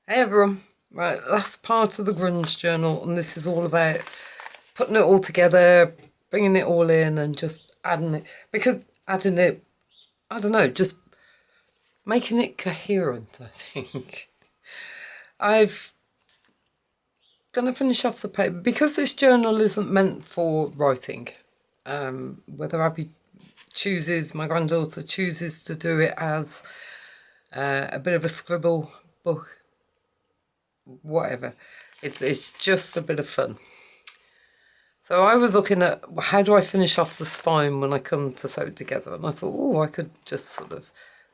Hey everyone, right, last part of the grunge journal, and this is all about putting it all together, bringing it all in and just adding it, because adding it, I don't know, just making it coherent, I think. I've gonna finish off the paper, because this journal isn't meant for writing, whether Abby chooses, my granddaughter chooses to do it as a bit of a scribble book, whatever. It's just a bit of fun. So I was looking at how do I finish off the spine when I come to sew it together, and I thought, oh, I could just sort of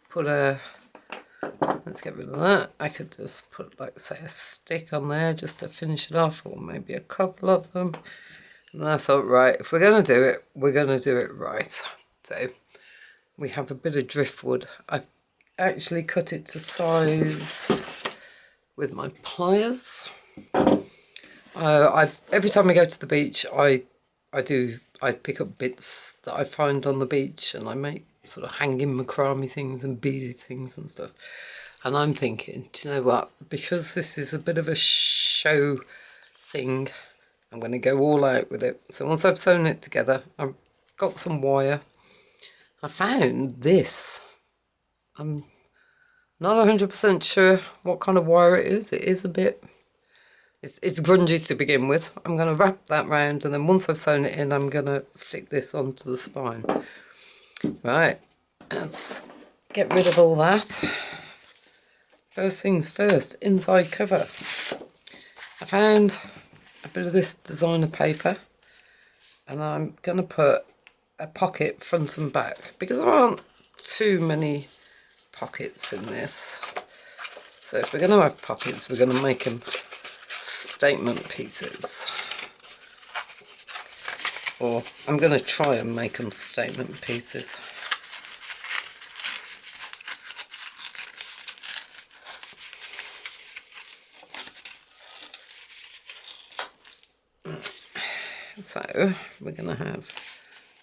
put let's get rid of that. I could just put, like, say, a stick on there just to finish it off, or maybe a couple of them. And I thought, right, if we're going to do it, we're going to do it right. So we have a bit of driftwood. I've actually cut it to size with my pliers. Every time I go to the beach, I pick up bits that I find on the beach, and I make sort of hanging macrame things and beaded things and stuff. And I'm thinking, do you know what? Because this is a bit of a show thing, I'm going to go all out with it. So once I've sewn it together, I've got some wire. I found this. I'm not 100% sure what kind of wire it is. It is a bit... It's grungy to begin with. I'm going to wrap that round, and then once I've sewn it in, I'm going to stick this onto the spine. Right, let's get rid of all that. First things first, inside cover. I found a bit of this designer paper, and I'm going to put a pocket front and back, because there aren't too many pockets in this. So if we're going to have pockets, we're going to make them statement pieces, or I'm going to try and make them statement pieces. So we're going to have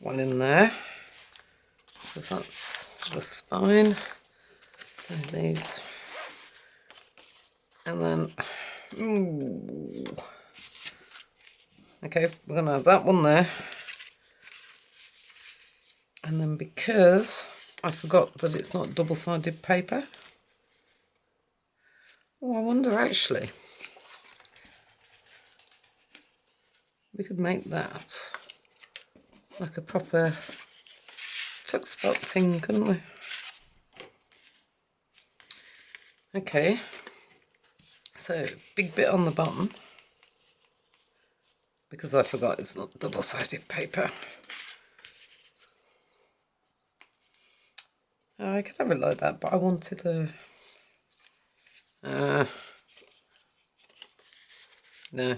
one in there, because that's the spine, and these, and then okay, we're going to have that one there. And then, because I forgot that it's not double-sided paper, oh, I wonder, actually, we could make that like a proper tuck spot thing, couldn't we? Okay, so big bit on the bottom, because I forgot it's not double-sided paper. I could have it like that, but I wanted no,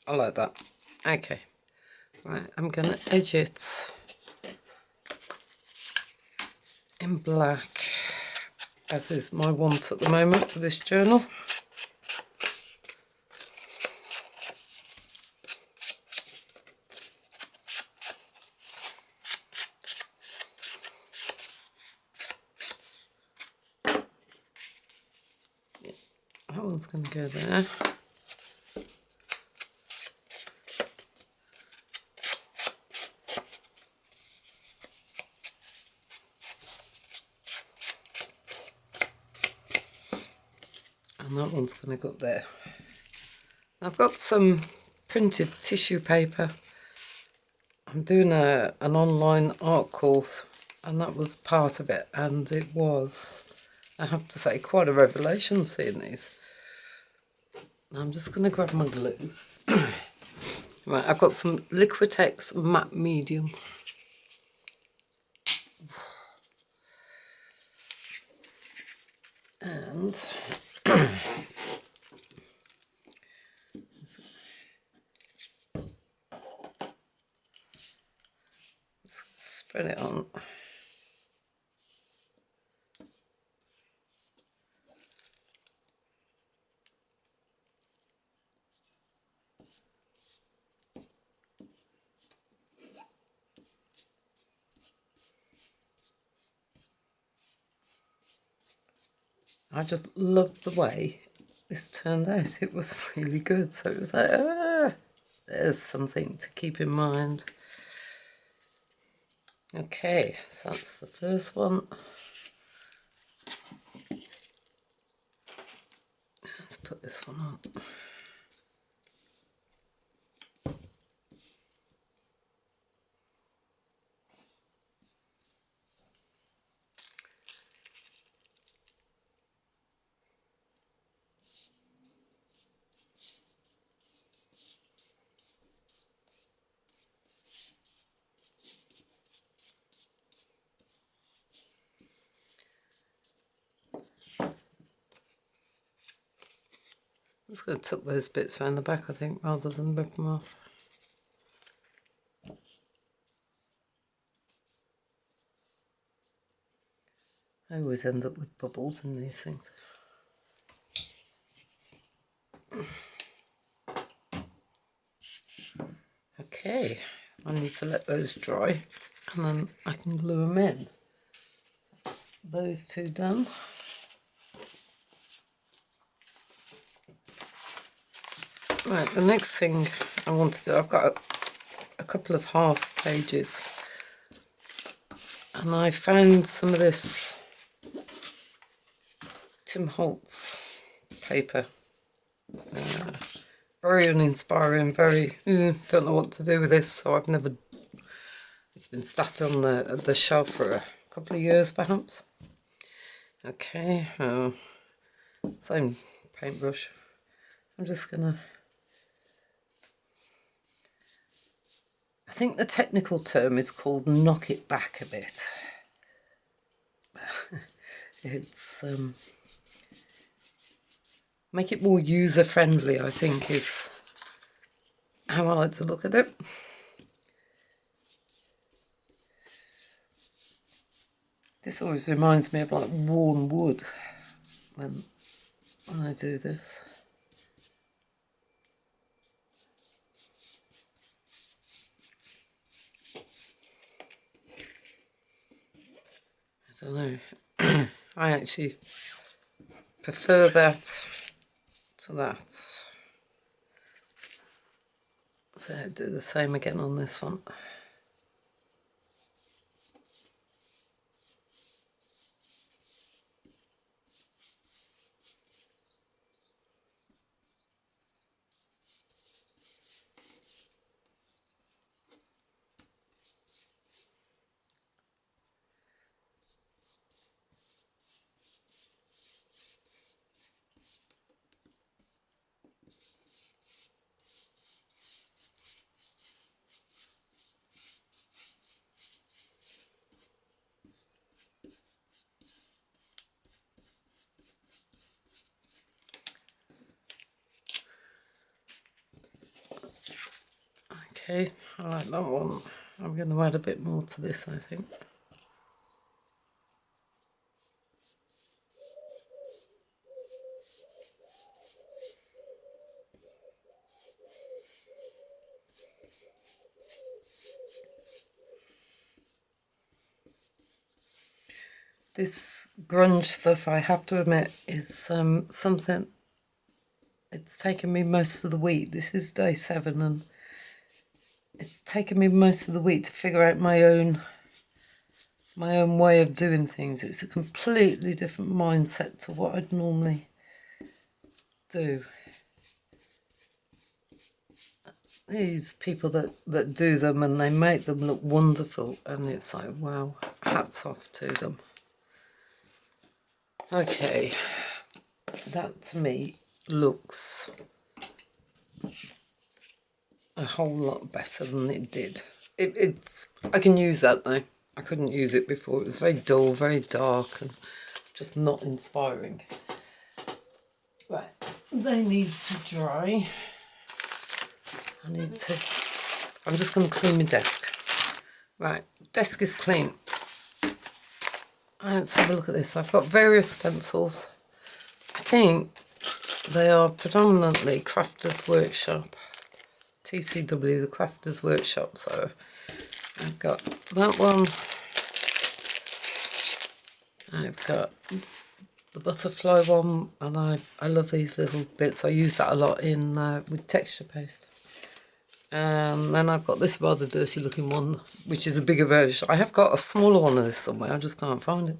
I like that. Okay, right, I'm going to edge it in black, as is my want at the moment for this journal. That one's going to go there. And that one's going to go up there. I've got some printed tissue paper. I'm doing an online art course, and that was part of it, and it was, I have to say, quite a revelation seeing these. I'm just going to grab my glue. Right, I've got some Liquitex matte medium. And spread it on. I just love the way this turned out. It was really good. So it was like, there's something to keep in mind. Okay, so that's the first one. Let's put this one on. I'm just going to tuck those bits around the back, I think, rather than rip them off. I always end up with bubbles in these things. Okay, I need to let those dry and then I can glue them in. That's those two done. Right, the next thing I want to do, I've got a couple of half pages and I found some of this Tim Holtz paper. Very uninspiring, very, don't know what to do with this, so I've never, it's been sat on the shelf for a couple of years perhaps. Okay, same paintbrush. I'm just gonna, I think the technical term is called knock it back a bit. It's, make it more user-friendly, I think, is how I like to look at it. This always reminds me of like worn wood when I do this. I don't know. I actually prefer that to that. So I'll do the same again on this one. Okay, I like that one. I'm going to add a bit more to this, I think. This grunge stuff, I have to admit, is something, it's taken me most of the week. This is day 7 and it's taken me most of the week to figure out my own way of doing things. It's a completely different mindset to what I'd normally do. These people that do them and they make them look wonderful, and it's like, wow, hats off to them. Okay, that to me looks a whole lot better than it did. It's I can use that though. I couldn't use it before. It was very dull, very dark and just not inspiring. Right, they need to dry. I'm just going to clean my desk. Right, desk is clean. Let's have a look at this. I've got various stencils. I think they are predominantly Crafters Workshop. TCW, the Crafters Workshop. So I've got that one. I've got the butterfly one, and I love these little bits. I use that a lot in with texture paste. And then I've got this rather dirty looking one, which is a bigger version. I have got a smaller one of this somewhere, I just can't find it.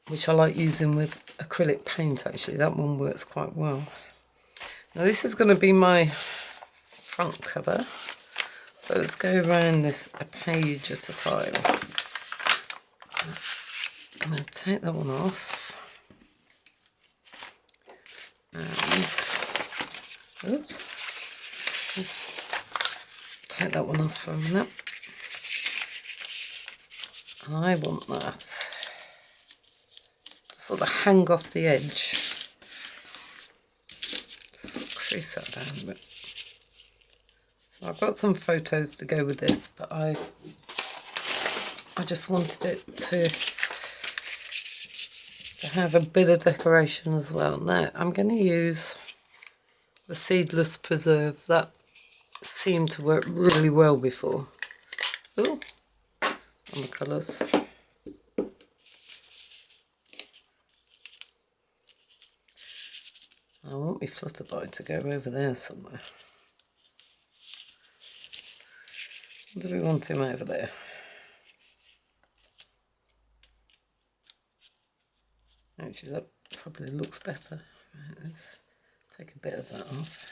Which I like using with acrylic paint actually, that one works quite well. Now this is going to be my front cover. So let's go around this a page at a time. I'm going to take that one off. And, oops. Let's take that one off for a minute. And I want that to sort of hang off the edge. Let's crease that down a bit. So I've got some photos to go with this, but I just wanted it to have a bit of decoration as well. Now I'm going to use the seedless preserve. That seemed to work really well before. Ooh, on the colours. I want my flutterby to go over there somewhere. Do we want him over there? Actually, that probably looks better. Right, let's take a bit of that off.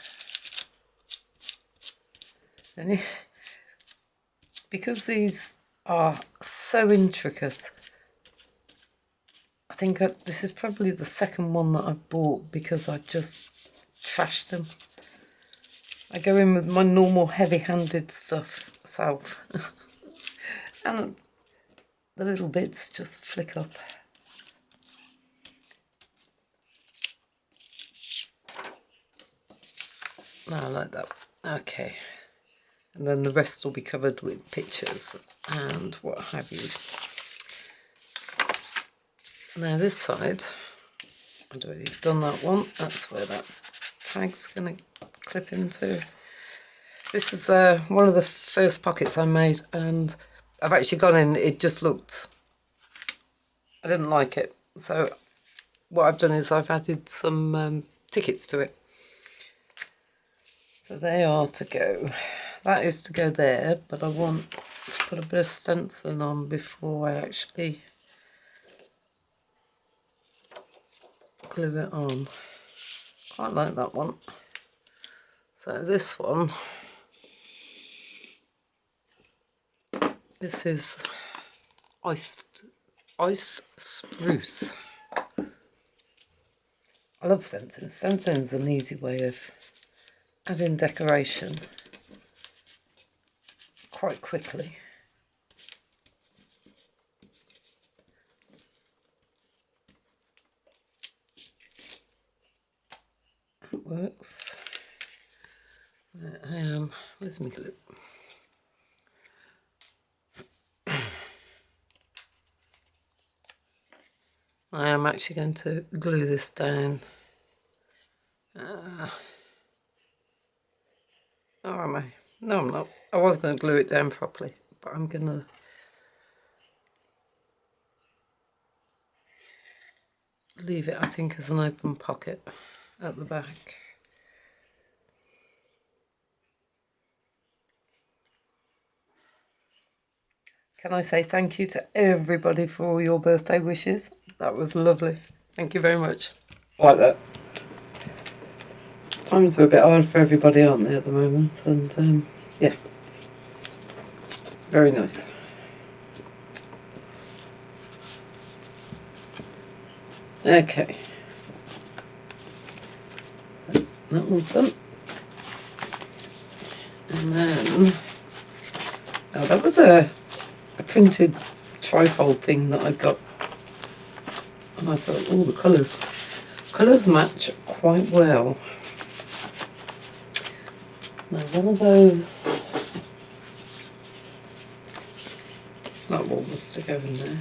Then, because these are so intricate, I think this is probably the second one that I've bought because I just trashed them. I go in with my normal heavy-handed stuff self and the little bits just flick up. No, I like that. Okay. And then the rest will be covered with pictures and what have you. Now this side, I've already done that one. That's where that tag's going to clip into. This is one of the first pockets I made, and I've actually gone in, it just looked, I didn't like it. So what I've done is I've added some tickets to it. So they are to go. That is to go there, but I want to put a bit of stencil on before I actually glue it on. Quite like that one. So this one, this is iced spruce. I love stenciling. Stenciling is an easy way of adding decoration quite quickly. That works. There I am. Where's my glue? I am actually going to glue this down. Or am I? No, I'm not. I was going to glue it down properly, but I'm going to leave it, I think, as an open pocket at the back. Can I say thank you to everybody for all your birthday wishes? That was lovely. Thank you very much. I like that. Times are a bit hard for everybody, aren't they, at the moment? And yeah, very nice. Okay. So that one's done. And then, oh, that was a printed trifold thing that I got. And I thought, oh, the colours match quite well. Now one of those, that one was to go in there.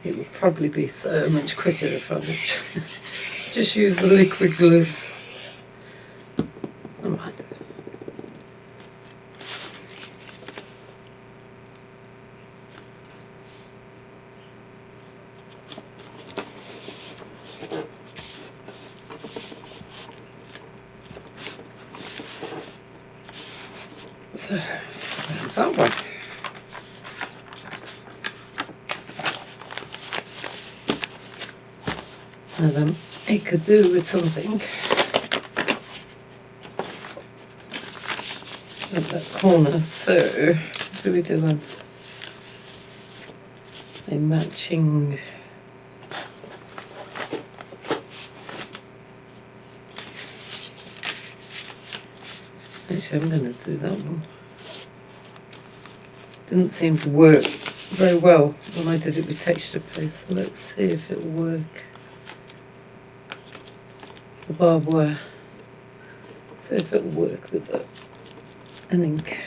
It would probably be so much quicker if I Just use the liquid glue. Never mind. So that's that one. Now then, it could do with something at that corner. So do we do a matching? Actually, I'm going to do that one. Didn't seem to work very well when I did it with texture paste. So let's see if it will work. The barbed wire. See if it will work with an ink.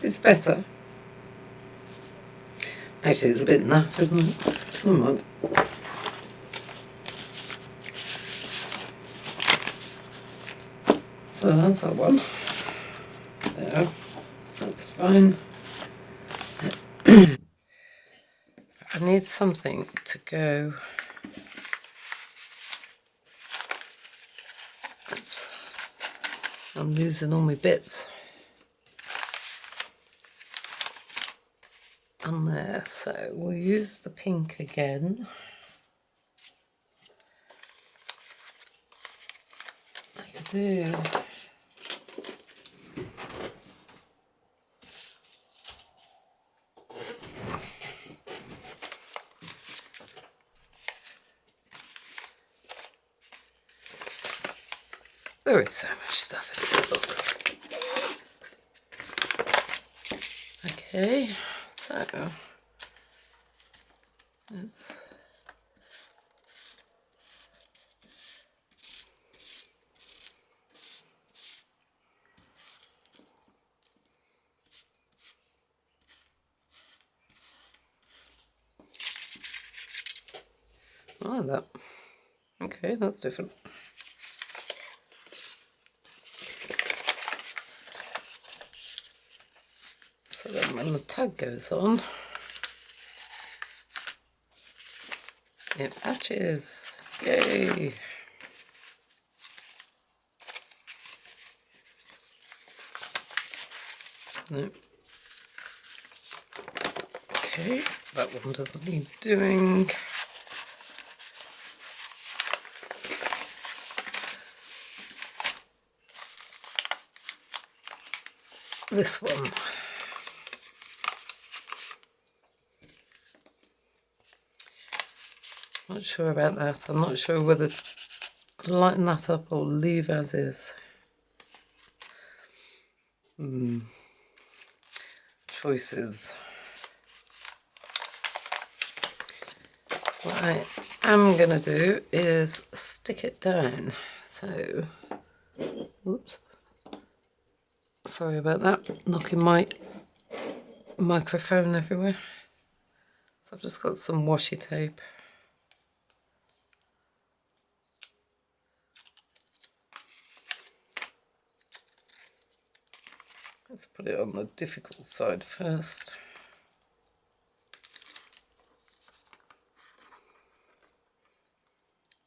It's better. Actually, it's a bit naff, isn't it? Never mind. So that's that one. There. That's fine. I need something to go. I'm losing all my bits. And there, so we'll use the pink again. I could do. There is so much stuff in this book. Okay, so let's. I like that. Okay, that's different. So then when the tag goes on, it matches. Yay! No. Okay, that one doesn't need doing. This one. Not sure about that. I'm not sure whether to lighten that up or leave as is. Choices. What I am going to do is stick it down. So, oops. Sorry about that. Knocking my microphone everywhere. So I've just got some washi tape. Let's put it on the difficult side first.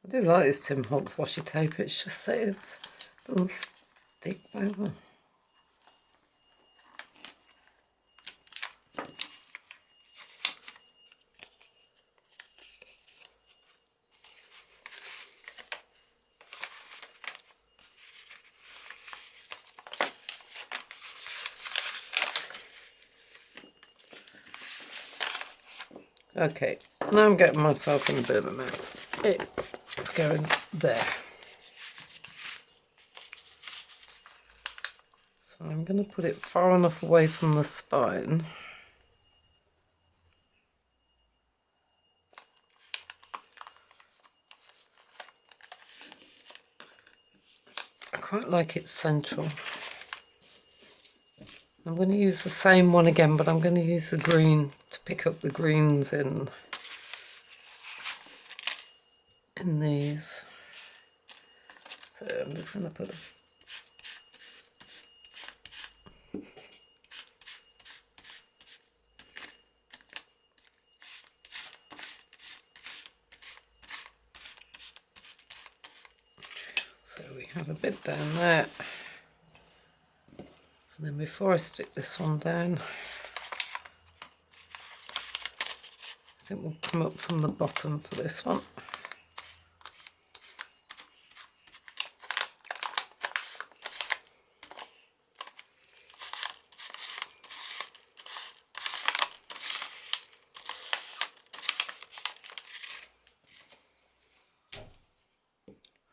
I do like this Tim Holtz washi tape, it's just that it doesn't stick very well. Okay, now I'm getting myself in a bit of a mess. It's going there. So I'm going to put it far enough away from the spine. I quite like it central. I'm going to use the same one again, but I'm going to use the green to pick up the greens in these. So I'm just going to put so we have a bit down there. And then before I stick this one down, I think we'll come up from the bottom for this one.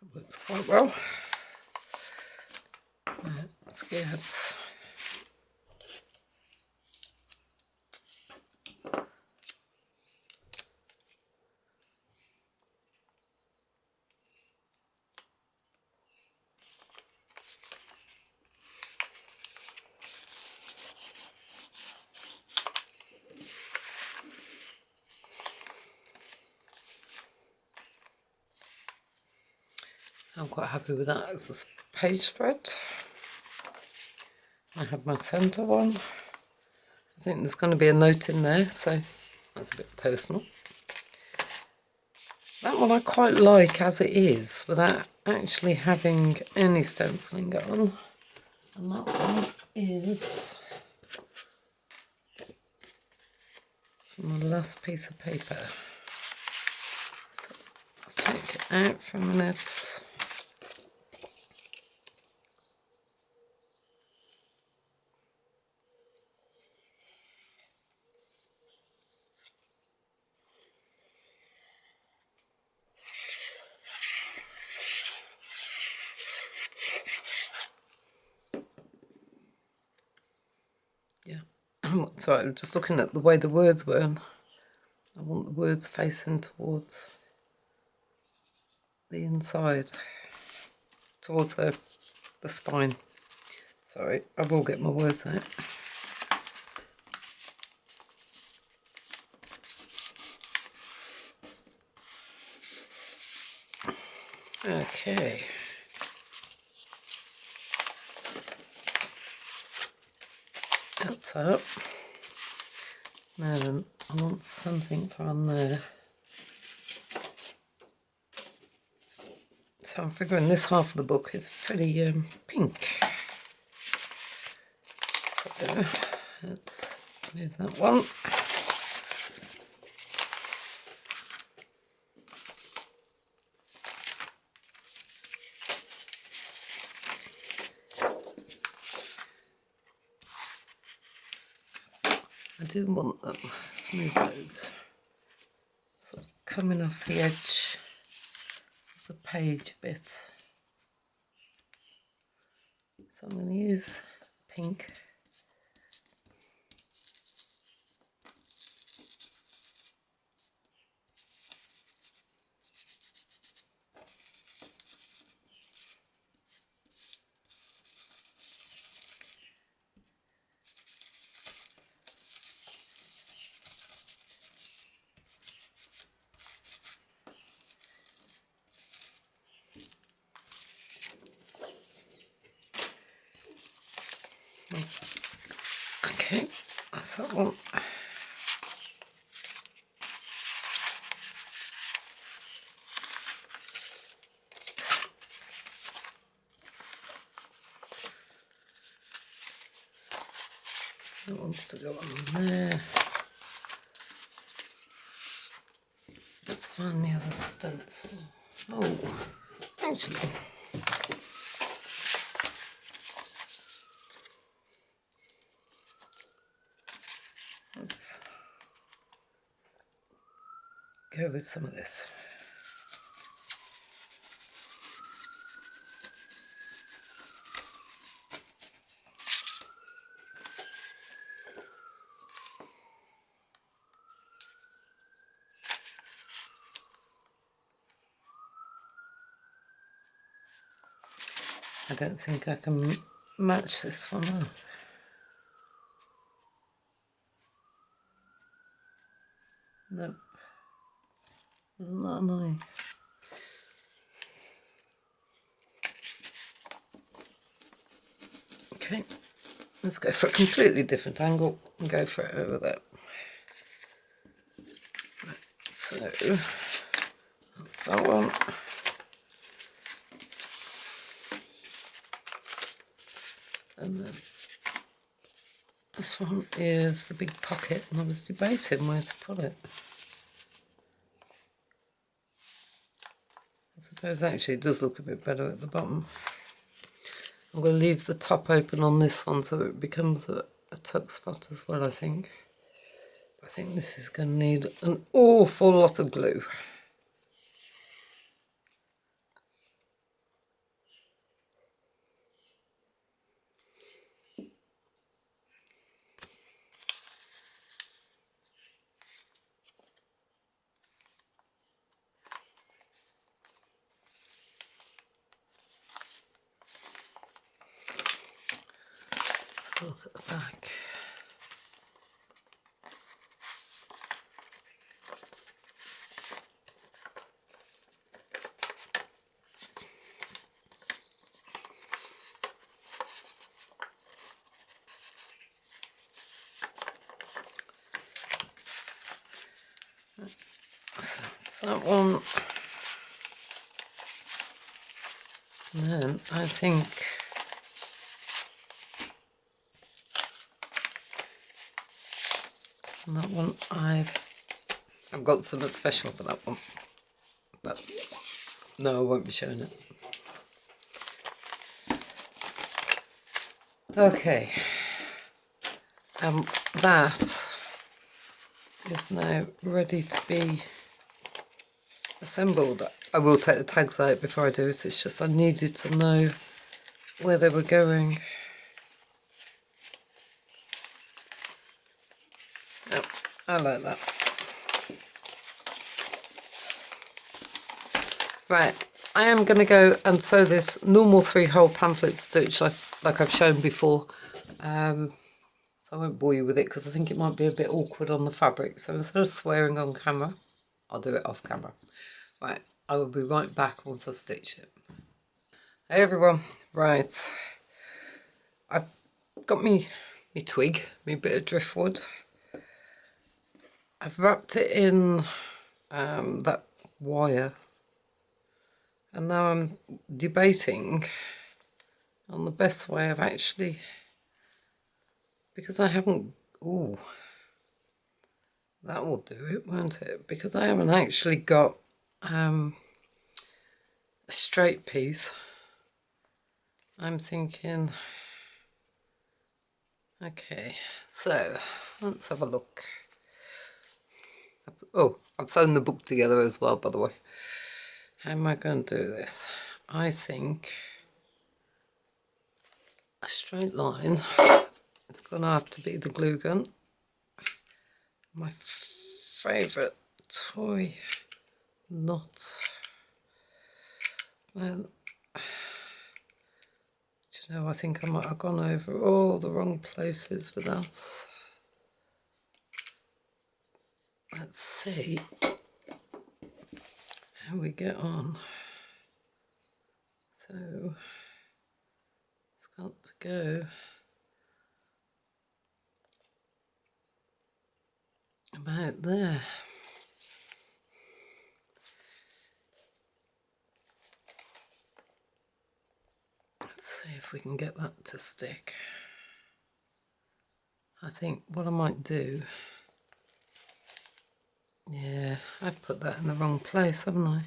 That works quite well. Right, let's get I'm quite happy with that as a page spread. I have my centre one. I think there's going to be a note in there, so that's a bit personal. That one I quite like as it is, without actually having any stenciling on. And that one is from the last piece of paper. So let's take it out for a minute. So I'm just looking at the way the words were. I want the words facing towards the inside, towards the spine. Sorry, I will get my words out. Okay. That's up. Now then, I want something from there. So I'm figuring this half of the book is pretty pink. So let's move that one. I do want them. Let's move those. So coming off the edge of the page a bit. So I'm going to use pink. Okay, that's that one. That wants to go on there. Let's find the other stunts. Oh, actually. Let's go with some of this. I don't think I can match this one up. Nope. Isn't that annoying? Okay, let's go for a completely different angle and go for it over there. Right, so that's that one. And then this one is the big pocket, and I was debating where to put it. I suppose actually it does look a bit better at the bottom. I'm going to leave the top open on this one so it becomes a tuck spot as well, I think. I think this is going to need an awful lot of glue. Let's look at the back. So that's that one. And then I think that one I've got something special for that one, but no, I won't be showing it. Okay, that is now ready to be assembled. I will take the tags out before I do it. It's just I needed to know where they were going. Oh, I like that. Right, I am going to go and sew this normal 3-hole pamphlet stitch like I've shown before. So I won't bore you with it because I think it might be a bit awkward on the fabric. So instead of swearing on camera, I'll do it off camera. Right, I will be right back once I've stitched it. Hey everyone, right, I've got me twig, me bit of driftwood. I've wrapped it in that wire, and now I'm debating on the best way of actually, because I haven't, ooh, that will do it, won't it? Because I haven't actually got a straight piece. I'm thinking, okay, so let's have a look. Oh, I've sewn the book together as well, by the way. How am I going to do this? I think a straight line is going to have to be the glue gun. My favourite toy knot. Then, do you know, I think I might have gone over all the wrong places with that. Let's see how we get on. So it's got to go about there. Let's see if we can get that to stick. I think what I might do, yeah, I've put that in the wrong place, haven't I?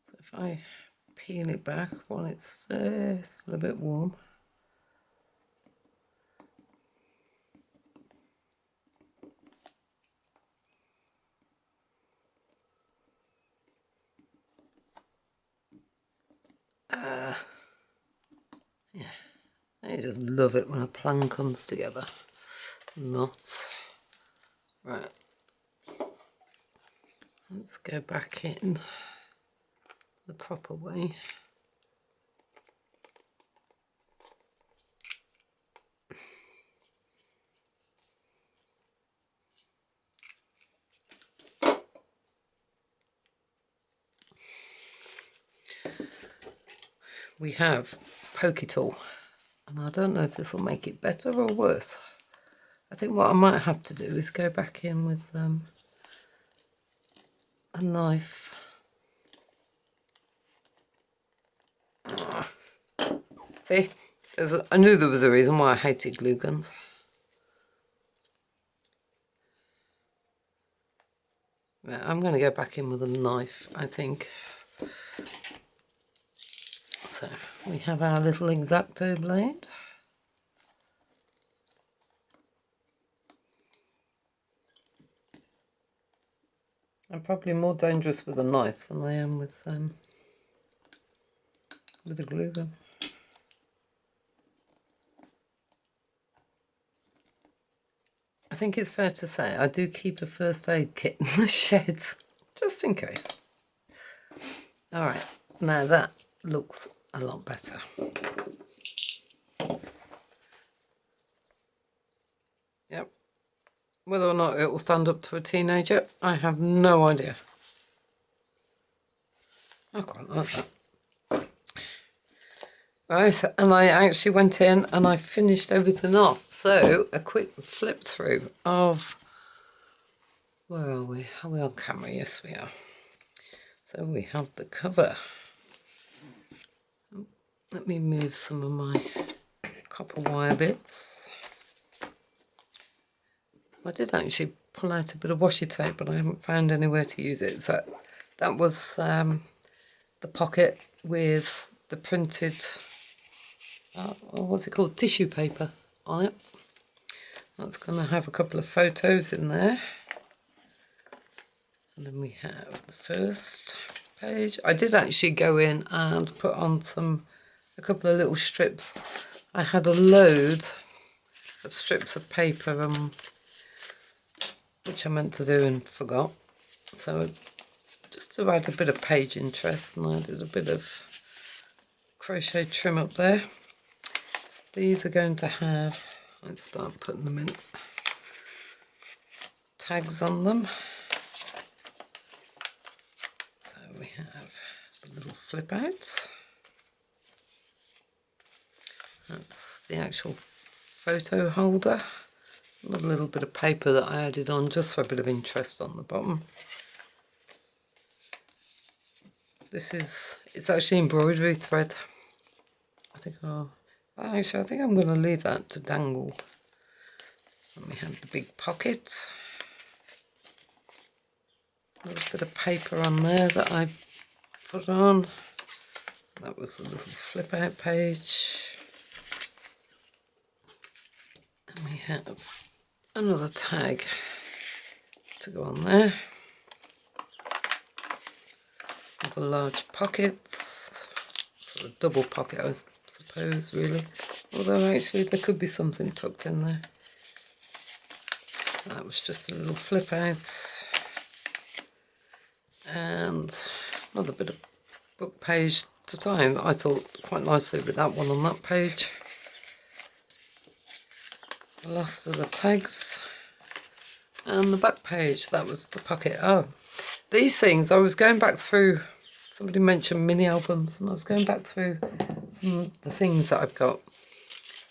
So if I peel it back while it's still a bit warm. Yeah, I just love it when a plan comes together. Not. Right. Let's go back in. the proper way. We have Poke It All, and I don't know if this will make it better or worse. I think what I might have to do is go back in with a knife. See, I knew there was a reason why I hated glue guns. Right, I'm going to go back in with a knife, I think. So we have our little X-Acto blade. I'm probably more dangerous with a knife than I am with a glue gun. I think it's fair to say I do keep a first aid kit in the shed, just in case. Alright, now that looks a lot better. Yep. Whether or not it will stand up to a teenager, I have no idea. I quite like that. Right, and I actually went in and I finished everything off. So, a quick flip through of, where are we? Are we on camera? Yes, we are. So we have the cover. Let me move some of my copper wire bits. I did actually pull out a bit of washi tape, but I haven't found anywhere to use it. So that was the pocket with the printed, what's it called, tissue paper on it. That's going to have a couple of photos in there. And then we have the first page. I did actually go in and put on a couple of little strips. I had a load of strips of paper, which I meant to do and forgot. So just to add a bit of page interest, and I did a bit of crochet trim up there. These are going to have, let's start putting them in, tags on them. So we have a little flip out. That's the actual photo holder. Another little bit of paper that I added on just for a bit of interest on the bottom. It's actually embroidery thread. I think I think I'm going to leave that to dangle. And we have the big pocket. A little bit of paper on there that I put on. That was the little flip out page. And we have another tag to go on there. With the large pockets, sort of double pocket I suppose really, although actually there could be something tucked in there. That was just a little flip out, and another bit of book page to tie. I thought quite nicely with that one on that page. The last of the tags, and the back page, that was the pocket. Oh, these things, I was going back through, somebody mentioned mini albums, and I was going back through some of the things that I've got,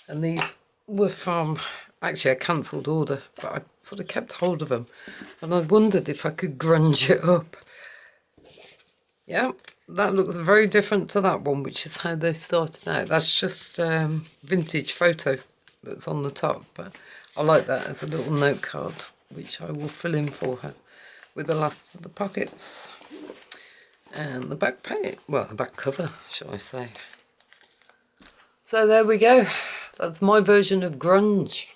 and these were from actually a cancelled order, but I sort of kept hold of them, and I wondered if I could grunge it up. Yeah, that looks very different to that one, which is how they started out. That's just vintage photo that's on the top, but I like that as a little note card, which I will fill in for her with the last of the pockets and the back page, well, the back cover, shall I say. So there we go. That's my version of grunge.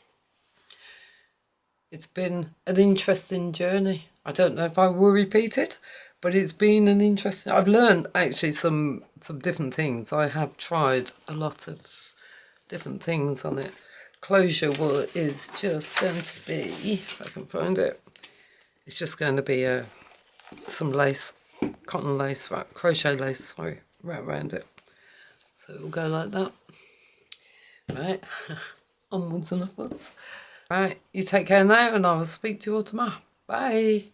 It's been an interesting journey. I don't know if I will repeat it, but it's been an interesting... I've learned actually some different things. I have tried a lot of different things on it. Closure is just going to be, if I can find it, it's just going to be some lace. cotton lace, right, crochet lace, sorry, right around it. So it will go like that. Right, onwards and upwards. Right, you take care now and I will speak to you all tomorrow. Bye.